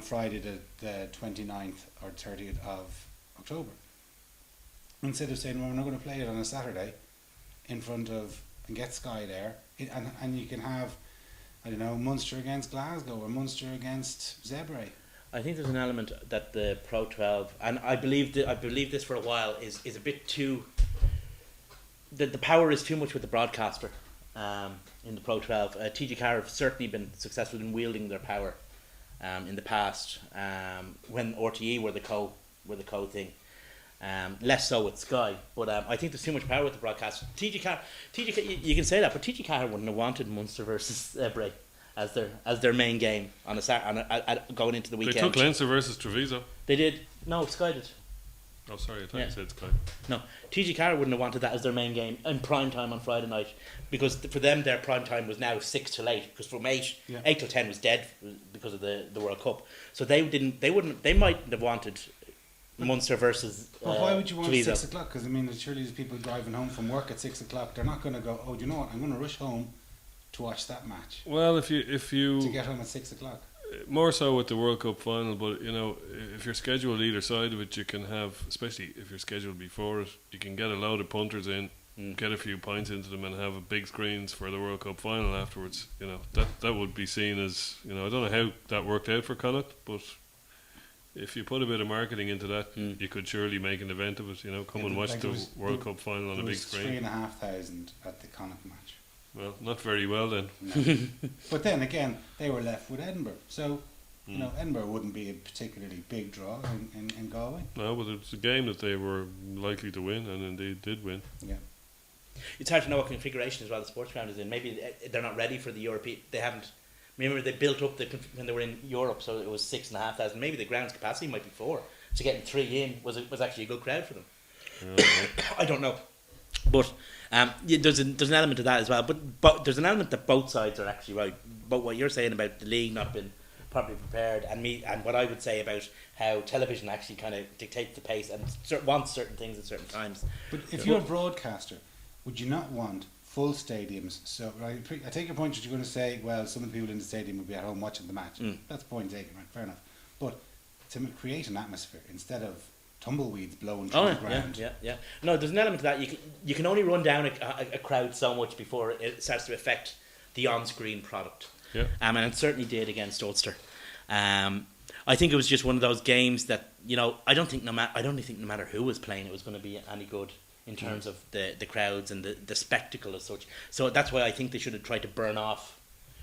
Friday the 29th or 30th of October. Instead of saying, well, we're not going to play it on a Saturday in front of and get Sky there, and you can have, I don't know, Munster against Glasgow or Munster against Zebre. I think there's an element that the Pro 12, and I believe this for a while, is a bit too the power is too much with the broadcaster in the Pro 12. TG Carr have certainly been successful in wielding their power in the past when RTE were the co thing. Less so with Sky, but I think there's too much power with the broadcast. TG Carr, you can say that, but TG Carr wouldn't have wanted Munster versus Bray as their main game on going into the They weekend. took Leinster versus Treviso. They did. No, Sky did. Oh, sorry, I thought you said Sky. No, TG Carr wouldn't have wanted that as their main game in prime time on Friday night, because for them their prime time was now 6 till 8, because from 8 till 10 was dead because of the World Cup. So they mightn't have wanted Munster versus. Well, why would you want Treviso. 6 o'clock? Because I mean, surely there's people driving home from work at 6 o'clock. They're not going to go, oh, do you know what? I'm going to rush home to watch that match. Well, if To you get home at 6 o'clock. more so with the World Cup final, but if you're scheduled either side of it, you can have, especially if you're scheduled before it, you can get a load of punters in, get a few pints into them, and have a big screens for the World Cup final afterwards. That would be seen as, I don't know how that worked out for Connacht, but if you put a bit of marketing into that, you could surely make an event of it. Come and watch like the there was- World Cup final on a There big was screen. 3,500 at the Connacht match. Well, not very well then. No. But then again, they were left with Edinburgh. So, Edinburgh wouldn't be a particularly big draw in Galway. No, but it's a game that they were likely to win, and indeed did win. Yeah. It's hard to know what configuration as well the sports ground is in. Maybe they're not ready for the European. They haven't. Remember, they built up when they were in Europe, so it was 6,500. Maybe the ground's capacity might be 4. So getting 3 in was actually a good crowd for them. I don't know, but there's an element of that as well. But there's an element that both sides are actually right. But what you're saying about the league not being properly prepared, and what I would say about how television actually kind of dictates the pace and wants certain things at certain times. But if you're a broadcaster, would you not want full stadiums? So, right, I take your point that you're going to say, well, some of the people in the stadium will be at home watching the match. That's point taken, right? Fair enough. But to create an atmosphere instead of tumbleweeds blowing through the ground. Yeah. No, there's an element to that. You can only run down a crowd so much before it starts to affect the on-screen product. Yeah. And it certainly did against Ulster. I think it was just one of those games that I don't think no matter who was playing, it was going to be any good in terms of the crowds and the spectacle as such. So that's why I think they should have tried to burn off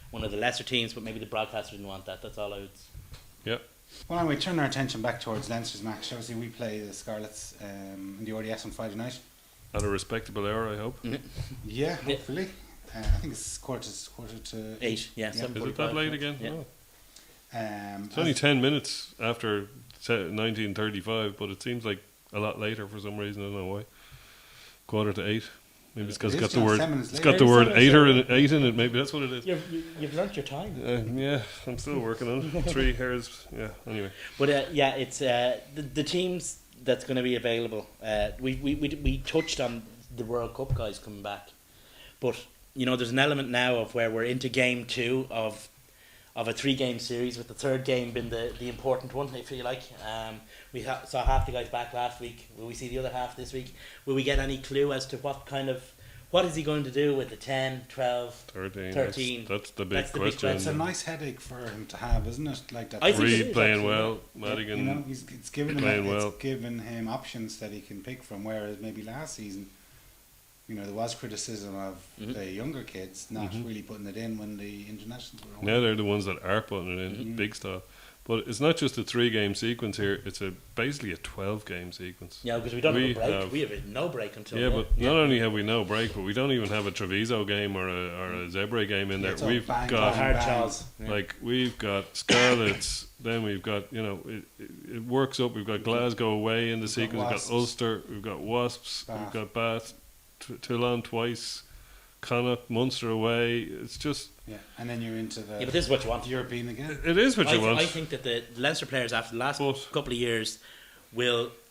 one of the lesser teams, but maybe the broadcaster didn't want that. That's all I would. Yeah. Well, anyway, turn our attention back towards Leinster's match. Obviously, we play the Scarlets in the RDS on Friday night. At a respectable hour, I hope. Yeah, hopefully. I think it's quarter to 8. Yeah, Is it that late again? Yeah. No. It's only 10 minutes after 1935, but it seems like a lot later for some reason. I don't know why. Quarter to 8. Maybe it's because It it's is got the John word. 7 minutes It's later. got the word It is 8 in it. Maybe that's what it is. You've learnt your time. Yeah, I'm still working on it. 3 hairs. Yeah. Anyway. But it's the teams that's going to be available. We touched on the World Cup guys coming back, but there's an element now of where we're into game 2 of a 3-game series, with the third game being the important one, if you like. We saw half the guys back last week. Will we see the other half this week? Will we get any clue as to what is he going to do with the 10, 12, 13? That's the big It's question. a nice headache for him to have, isn't it? Like that. I think it Reid is, playing actually. well. Madigan. it's given playing him well. it's given him options that he can pick from. Whereas maybe last season, there was criticism of the younger kids not really putting it in when the internationals were on. Now they're the ones that are putting it in big style. But it's not just a 3-game sequence here. It's basically a 12-game sequence. Yeah, because we don't have a break. have- We have no break until. Yeah, but not only have we no break, but we don't even have a Treviso game or a Zebre game in there. It's all We've bang, got bang, hard bang. Charles. we've got Scarlets. Then we've got it works up. We've got Glasgow away in the We've got sequence. We've got Wasps. Ulster. We've got Wasps. Bath. We've got Bath. Toulon twice. Connacht, Munster away. It's just Yeah, and then you're into the Yeah, but this is what you want. European again. it is what you want. I think that the Leinster players after the last But- couple of years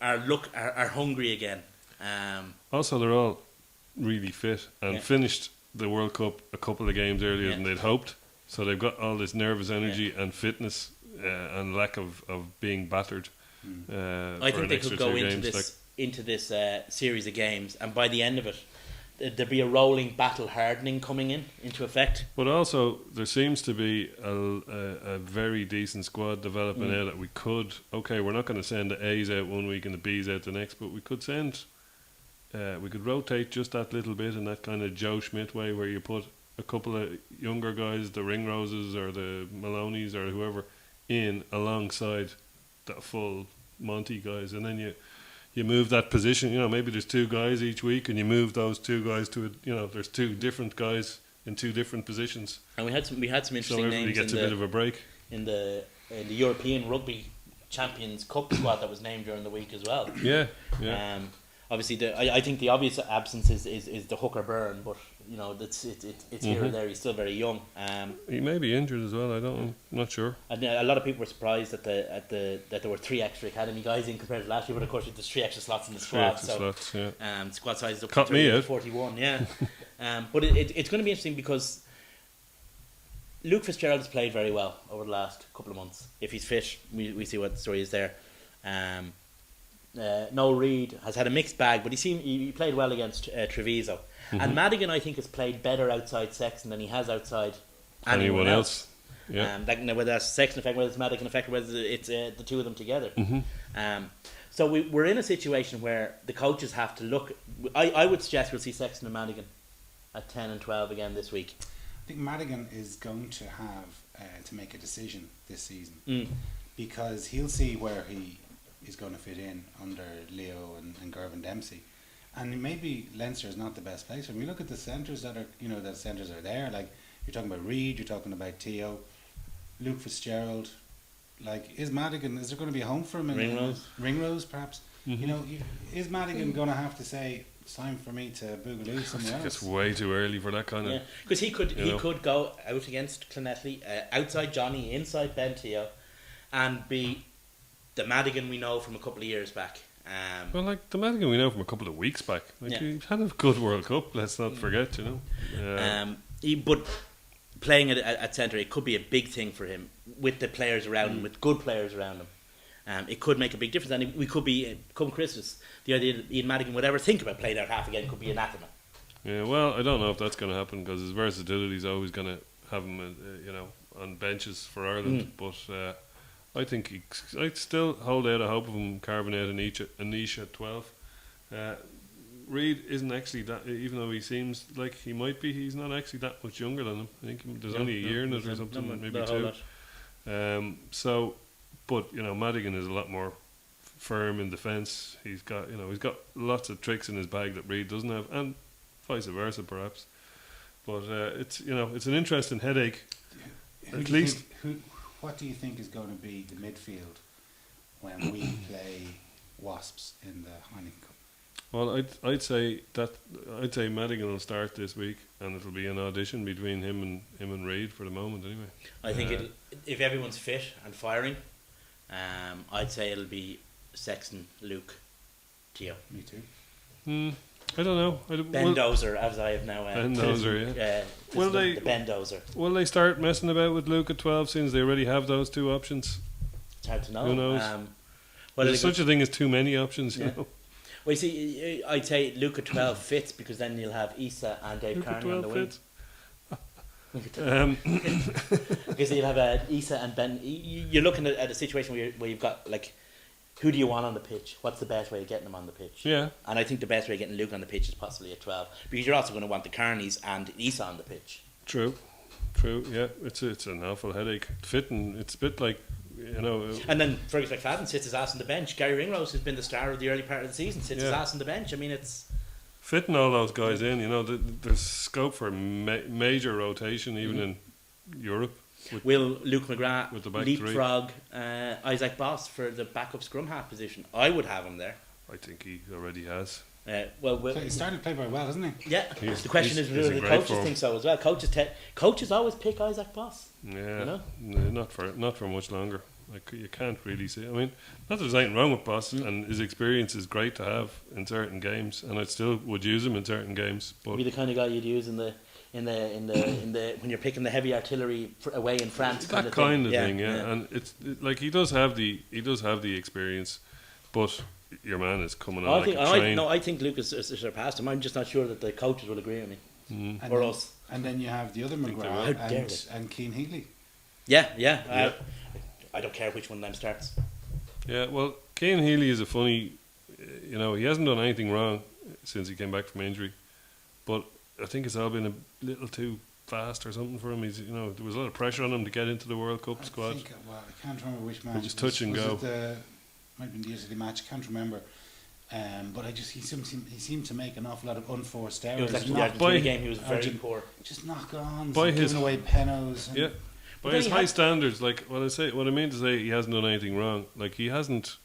are hungry again. Also, they're all really fit and Yeah. finished the World Cup a couple of games earlier Yeah. than they'd hoped. So they've got all this nervous energy and fitness and lack of being battered. I for think an they extra could go 2 into games. this series of games, and by the end of it, there'd be a rolling battle hardening coming into effect. But also, there seems to be a very decent squad developing now that we could. Okay, we're not going to send the A's out one week and the B's out the next, but we could send we could rotate just that little bit in that kind of Joe Schmidt way, where you put a couple of younger guys, the Ringroses or the Maloneys or whoever, in alongside that full Monty guys, and then you move that position. Maybe there's 2 guys each week, and you move those 2 guys to there's 2 different guys in 2 different positions, And we had some interesting so everybody names gets in a bit of a break. the European Rugby Champions Cup squad that was named during the week as well. Yeah. Obviously, I think the obvious absence is the hooker Byrne, but it's here or there. He's still very young. He may be injured as well. I'm not sure. And a lot of people were surprised that there were 3 extra academy guys in compared to last year. But of course, there's 3 extra slots in the squad. Slots, yeah. Squad size is up Caught to me out. 41. Yeah, but it's going to be interesting because Luke Fitzgerald has played very well over the last couple of months. If he's fit, we see what the story is there. Noel Reid has had a mixed bag, but he played well against Treviso. And Madigan, I think, has played better outside Sexton than he has outside anyone else. Yeah. Whether that's Sexton effect, whether it's Madigan effect, whether it's the 2 of them together. So we're in a situation where the coaches have to look. I would suggest we'll see Sexton and Madigan at 10 and 12 again this week. I think Madigan is going to have to make a decision this season because he'll see where he is going to fit in under Leo and Gervin Dempsey, and maybe Leinster is not the best place. When we look at the centres that are, the centres are there. Like you're talking about Reid, you're talking about Teo, Luke Fitzgerald. Like, is there going to be a home for him? Ringrose, perhaps. Is Madigan going to have to say it's time for me to boogaloo somewhere else? It's way too early for that kind of. Because he could go out against Clonettley, outside Johnny, inside Ben Teo, and be the Madigan we know from a couple of years back. Well, like the Madigan we know from a couple of weeks back. He had a good World Cup. Let's not forget, But playing at centre, it could be a big thing for him with the players around him, with good players around him. It could make a big difference, and we could be come Christmas. The idea that Ian Madigan would ever think about playing out half again could be anathema. Yeah, well, I don't know if that's going to happen because his versatility is always going to have him, on benches for Ireland. But I think I'd still hold out a hope of him carving out a niche at 12. Reid isn't actually that, even though he seems like he might be, he's not actually that much younger than him. I think there's only a year in it or something, maybe 2. But Madigan is a lot more firm in defence. He's got lots of tricks in his bag that Reid doesn't have, and vice versa perhaps. But it's an interesting headache. What do you think is going to be the midfield when we play Wasps in the Heineken Cup? Well, I'd say Madigan will start this week, and it'll be an audition between him and Reid for the moment. Anyway, I think if everyone's fit and firing, I'd say it'll be Sexton, Luke, Teo. Me too. I don't know. Bendozer, as I have now. Bendozer, yeah. The Bendozer. Will they start messing about with Luke at 12 since they already have those 2 options? It's hard to know. Who knows? There's such a thing as too many options, you know. Well, you see, I'd say Luke at 12 fits because then you'll have Issa and Dave Luke Carney on the wing. Fits. Because you'll have Issa and Ben. You're looking at a situation where you've got, like, who do you want on the pitch? What's the best way of getting them on the pitch? Yeah. And I think the best way of getting Luke on the pitch is possibly at 12 because you're also going to want the Carneys and Issa on the pitch. True. Yeah, it's an awful headache. Fitting, it's a bit like, And then Fergus McFadden sits his ass on the bench. Gary Ringrose, who's been the star of the early part of the season, sits his ass on the bench. I mean, it's fitting all those guys in. There's scope for major rotation even in Europe. Will Luke McGrath with the back leapfrog Isaac Boss for the backup scrum half position? I would have him there. I think he already has. He started to play very well, hasn't he? Yeah. The question is, do the coaches think so as well? Coaches always pick Isaac Boss. Yeah. Not for much longer. Like, you can't really see. I mean, not that there's anything wrong with Boss, and his experience is great to have in certain games, and I still would use him in certain games. But be the kind of guy you'd use in the when you're picking the heavy artillery away in France. That kind of thing, yeah. And it's like he does have the experience, but your man is coming on like a train. I think Luke has surpassed him. I'm just not sure that the coaches will agree with me or us. And then you have the other McGrath and Keane Healy. Yeah. I don't care which one of them starts. Yeah, well, Keane Healy is a funny. He hasn't done anything wrong since he came back from injury. But I think it's all been a little too fast or something for him. He's, there was a lot of pressure on him to get into the World Cup squad. I can't remember which match. It was touch and go. Might have been the Italy match. I can't remember. But he seemed to make an awful lot of unforced errors. It was actually the Argentina game. He was very poor. Just knock on, giving away penos. Yeah, by his high standards. Like what I mean to say, he hasn't done anything wrong. Like he hasn't.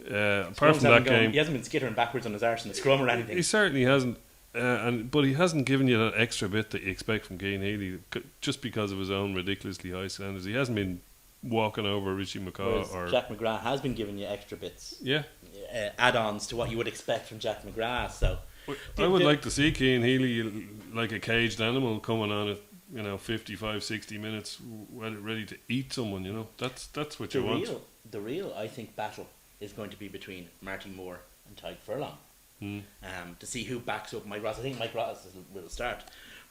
Apart from that game, he hasn't been skittering backwards on his arse in the scrum or anything. He certainly hasn't. But he hasn't given you that extra bit that you expect from Cian Healy, just because of his own ridiculously high standards. He hasn't been walking over Richie McCaw or Jack McGrath has been giving you extra bits. Yeah, add-ons to what you would expect from Jack McGrath. So I would like to see Cian Healy like a caged animal coming on at 55, 60 minutes, ready to eat someone. That's what you want. The real I think battle is going to be between Marty Moore and Tadhg Furlong. To see who backs up Mike Ross. I think Mike Ross will start,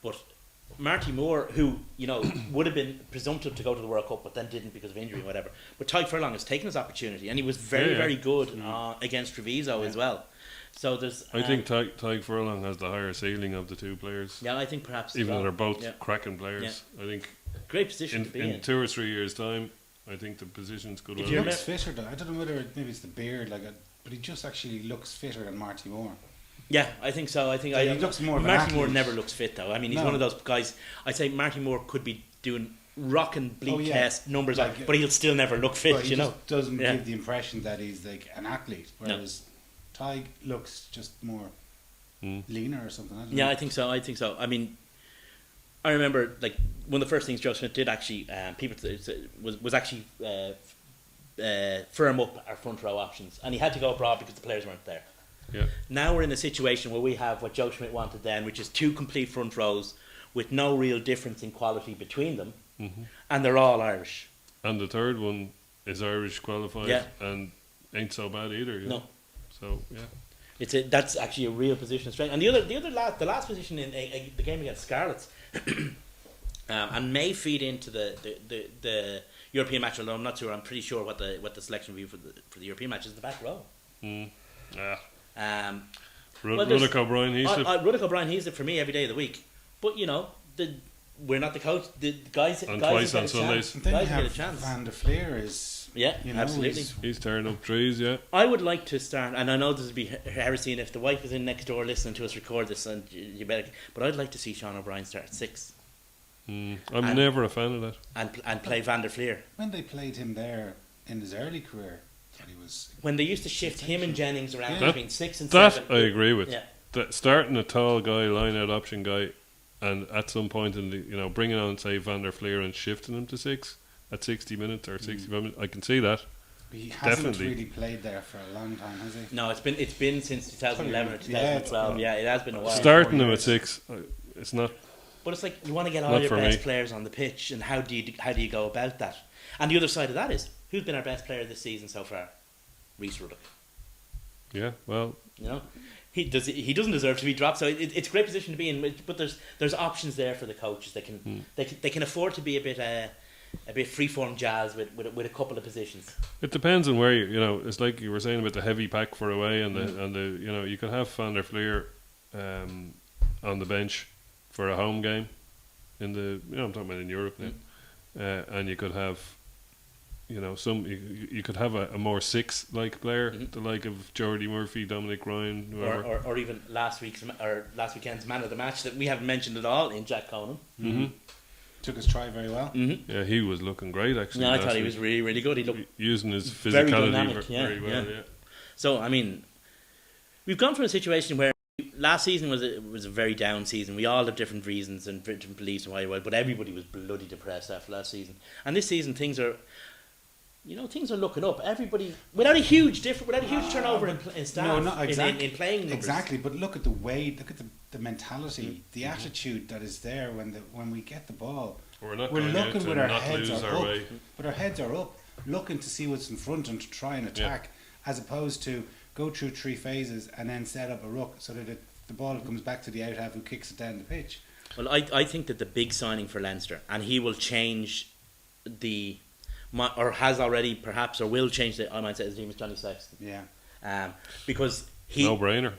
but Marty Moore, who would have been presumptive to go to the World Cup, but then didn't because of injury or whatever. But Tadhg Furlong has taken his opportunity, and he was very good against Treviso as well. So there's. I think Tadhg Furlong has the higher ceiling of the two players. Yeah, I think perhaps even though they're both cracking players. Yeah. I think great position to be in 2 or 3 years' time. I think the position's good. He looks fitter though. I don't know whether maybe it's the beard, but he just actually looks fitter than Marty Moore. Yeah, I think so. I think he looks more. Marty Moore never looks fit though. I mean, he's one of those guys. I'd say Marty Moore could be doing rocking bleep test numbers, but he'll still never look fit. He just doesn't give the impression that he's like an athlete. Whereas Tadhg looks just more leaner or something. I think so. I mean, I remember like one of the first things Joe Smith did actually, was actually firm up our front row options, and he had to go abroad because the players weren't there. Yeah. Now we're in a situation where we have what Joe Schmidt wanted then, which is 2 complete front rows with no real difference in quality between them, and they're all Irish. And the third one is Irish qualified, and ain't so bad either. No. So that's actually a real position of strength. And the last position in the game against Scarlets, and may feed into the European match. Although I'm not sure. I'm pretty sure what the selection will be for the European match is the back row. Ruddock O'Brien Ruddock O'Brien Heaslip for me every day of the week. But we're not the coach. The guys twice on Sundays. Guys get a chance. Van der Fleer is absolutely. He's tearing up trees. Yeah. I would like to start, and I know this would be heresy, and if the wife is in next door listening to us record this, and you better. But I'd like to see Sean O'Brien start at 6. I'm never a fan of that. And play Van der Fleer. When they played him there in his early career, he was. When they used to shift him and Jennings around between 6 and 7. That I agree with. Yeah. That starting a tall guy, line out option guy, and at some point in the bringing on say Van der Fleer and shifting him to 6 at 60 minutes or 65 minutes, I can see that. But he hasn't really played there for a long time, has he? No, it's been since 2011 or 2012. Yeah, it has been a while. Starting him at 6, it's not. But it's like you want to get all your best players on the pitch, and how do you go about that? And the other side of that is who's been our best player this season so far? Rhys Ruddock. Yeah, well, he doesn't deserve to be dropped. So it's a great position to be in. But there's options there for the coaches. They can afford to be a bit freeform jazz with a couple of positions. It depends on where it's like you were saying about the heavy pack for away and the you could have Van der Fleer on the bench for a home game in the I'm talking about in Europe now, and you could have you could have a more 6 like player, the like of Jordy Murphy, Dominic Ryan, whoever, or even last weekend's man of the match that we haven't mentioned at all in Jack Conan. Took his try very well. Yeah, he was looking great actually. No, I thought he was really, really good. He looked using his physicality very well. Yeah. So I mean, we've gone from a situation where last season was a very down season. We all have different reasons and different beliefs and why, but everybody was bloody depressed after last season. And this season things are looking up. Everybody without a huge turnover in staff. No, not exactly. In playing numbers. Exactly, but look at the mentality, the attitude that is there when we get the ball. We're looking with our heads up, but our heads are up, looking to see what's in front and to try and attack, as opposed to go through 3 phases and then set up a ruck so that the ball comes back to the out half who kicks it down the pitch. Well, I think that the big signing for Leinster, and he will change or has already perhaps, or will change the mindset, his name is Johnny Sexton. Yeah. Because No brainer.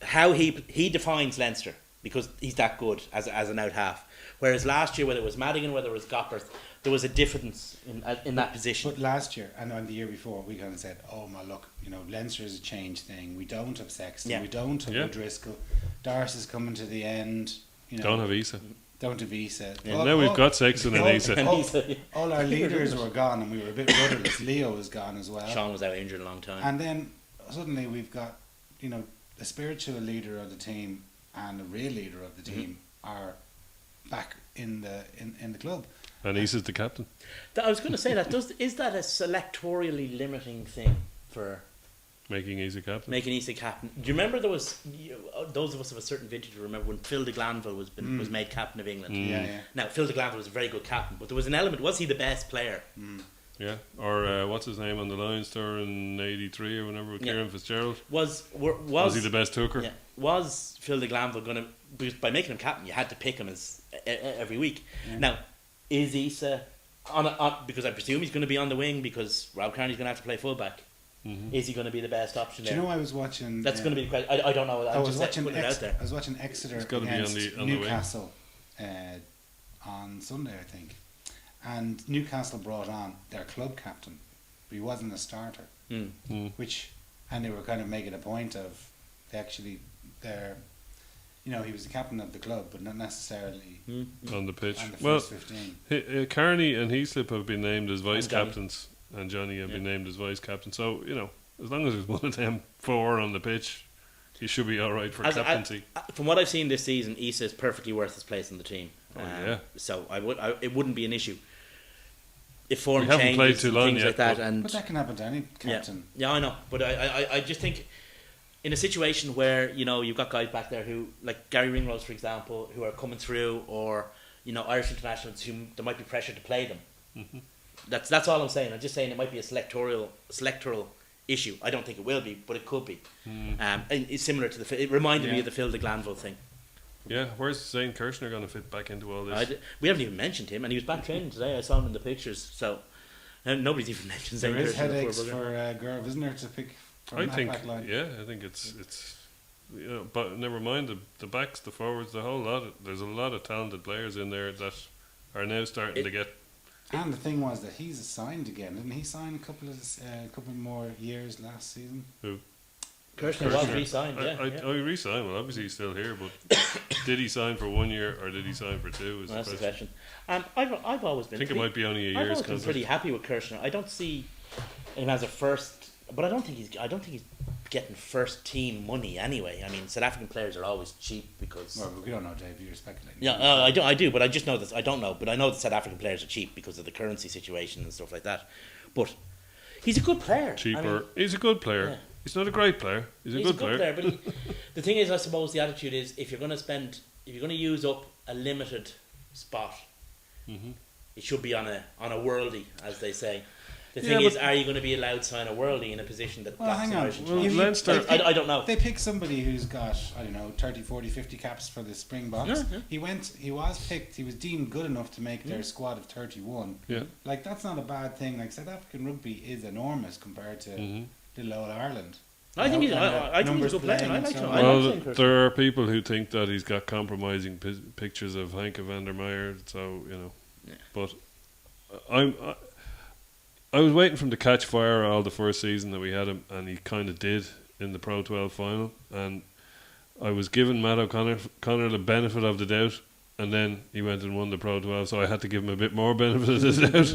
how he defines Leinster because he's that good as an out half. Whereas last year, whether it was Madigan, whether it was Gopperth, there was a difference in that position. But last year and the year before, we kind of said, "Oh my look, Leinster is a change thing. We don't have Sexton, we don't have O'Driscoll. Doris is coming to the end. Don't have Isa. Don't have Isa. Yeah. Now we've got Sexton and Isa. All our leaders were gone, and we were a bit rudderless. Leo was gone as well. Sean was out injured a long time. And then suddenly we've got, a spiritual leader of the team and a real leader of the team are back in the club. And Isa's the captain. I was going to say that. Is that a selectorially limiting thing for making Isa captain? Making Isa captain. Do you remember there was those of us of a certain vintage remember when Phil de Glanville was made captain of England? Yeah. Now Phil de Glanville was a very good captain, but there was an element. Was he the best player? Yeah. Or what's his name on the Lions tour in '83 or whenever with Kieran Fitzgerald? Was he the best hooker? Yeah. Was Phil de Glanville going to? Because by making him captain, you had to pick him as every week. Yeah. Now, is Isa on because I presume he's going to be on the wing because Rob Kearney's going to have to play fullback. Is he going to be the best option there? Do you know I was watching? That's going to be the question. I don't know. I was watching Exeter against Newcastle on Sunday, I think, and Newcastle brought on their club captain, but he wasn't a starter. And they were kind of making a point of he was the captain of the club, but not necessarily on the pitch. On the first 15. Kearney and Heaslip have been named as vice captains. And Johnny have been named as vice captain. So, as long as there's one of them four on the pitch, he should be alright for captaincy. From what I've seen this season, Isa is perfectly worth his place in the team. So it wouldn't be an issue. If form changes and things like that. But that can happen to any captain. Yeah, I know. But I just think in a situation where, you've got guys back there who, like Gary Ringrose, for example, who are coming through, or, Irish internationals who there might be pressure to play them. That's all I'm saying. I'm just saying it might be a selectoral issue. I don't think it will be, but it could be. It's similar to it reminded me of the Phil de Glanville thing. Yeah, where's Zane Kirshner going to fit back into all this? We haven't even mentioned him, and he was back training today. I saw him in the pictures. So nobody's even mentioned Zane Kirshner. There is headaches for Gurv, isn't there, to pick from back line? Yeah, I think it's but never mind the backs, the forwards, the whole lot. There's a lot of talented players in there that are now starting to get. And the thing was that he's signed again. Didn't he sign a couple more years last season? Who? Kirshner was re-signed, I re-signed. Well, obviously he's still here, but did he sign for 1 year or did he sign for 2? That's the question. I've always been. I think it might be only a year's contract. I've always been pretty happy with Kirshner. I don't see him as a first, but I don't think he's getting first team money anyway. I mean, South African players are always cheap because. Well, we don't know, Dave. You're speculating. Yeah, I do, but I just know that I don't know, but I know that South African players are cheap because of the currency situation and stuff like that. But he's a good player. Cheaper. He's a good player. Yeah. He's not a great player. He's a good player. But the thing is, I suppose the attitude is if you're going to use up a limited spot, it should be on a worldie, as they say. The thing is, are you going to be allowed to sign a worldie in a position that... Well, hang on. Leinster... I don't know. They pick somebody who's got, 30, 40, 50 caps for the Springboks. He was picked, he was deemed good enough to make their squad of 31. Yeah. Like, that's not a bad thing. Like, South African rugby is enormous compared to little old Ireland. I think he's a good player. I like him. Well, there are people who think that he's got compromising pictures of Heinke van der Meyer, so, But I was waiting for him to catch fire all the first season that we had him, and he kind of did in the Pro 12 final. And I was giving Matt O'Connor the benefit of the doubt, and then he went and won the Pro 12, so I had to give him a bit more benefit of the doubt.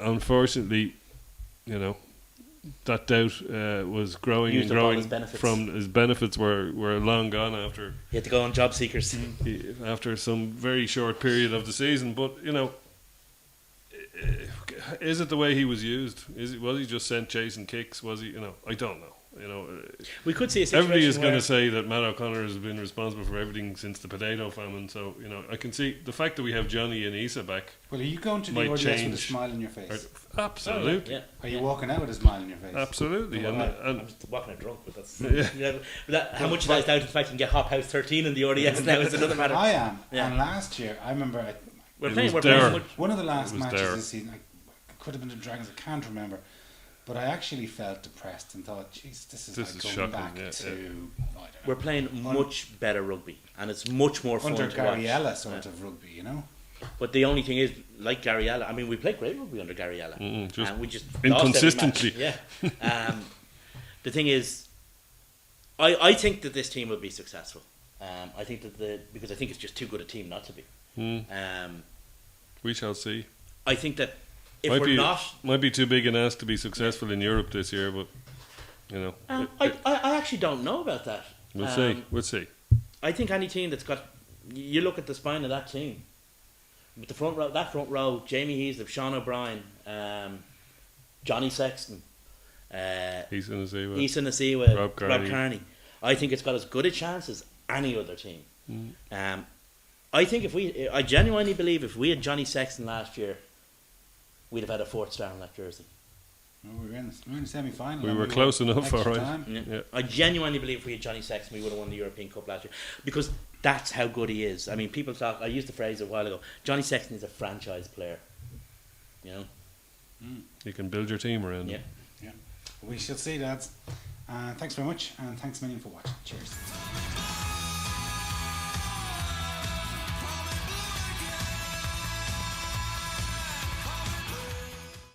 Unfortunately, that doubt was growing and growing. His benefits were long gone after. He had to go on job seekers after some very short period of the season, but is it the way he was used? Was he just sent chasing kicks? Was he? I don't know. We could see a situation. Everybody is going to say that Matt O'Connor has been responsible for everything since the potato famine. So I can see the fact that we have Johnny and Isa back. Well, are you going to the ODS with a smile on your face? Absolutely. Are you walking out with a smile on your face? Absolutely. I'm just walking out drunk, but that's how much of that is down to the fact you can get Hop House 13 in the ODS now is another matter. I am. Yeah. And last year, I remember we're playing one of the last matches this season. It could have been the Dragons. I can't remember. But I actually felt depressed and thought, "Jeez, this is This like is going shocking, back yeah, to yeah. I don't know, We're playing much better rugby, and it's much more fun under to watch. Gariella sort of rugby, you know." But the only thing is, like Gariella, I mean, we played great rugby under Gariella, just and we just inconsistently. lost every match. Yeah. The thing is, I think that this team will be successful. I think that because I think it's just too good a team not to be. We shall see. I think that if Might we're be, not, might be too big an ask to be successful in Europe this year, but you know, I actually don't know about that. we'll see. We'll see. I think any team that's got, you look at the spine of that team, with the front row, Jamie Heaslip, Sean O'Brien, Johnny Sexton, He's in the sea. Issa Nasiwa, Rob Rob Kearney. Kearney. I think it's got as good a chance as any other team. I think I genuinely believe if we had Johnny Sexton last year, we'd have had a 4th star in that jersey. Well, we're in the semi-final. We and were close enough, extra all right. time. Yeah. I genuinely believe if we had Johnny Sexton, we would have won the European Cup last year, because that's how good he is. I mean, people talk. I used the phrase a while ago. Johnny Sexton is a franchise player. You know. You can build your team around Yeah. him. We shall see, lads. Thanks very much, and thanks a million for watching. Cheers.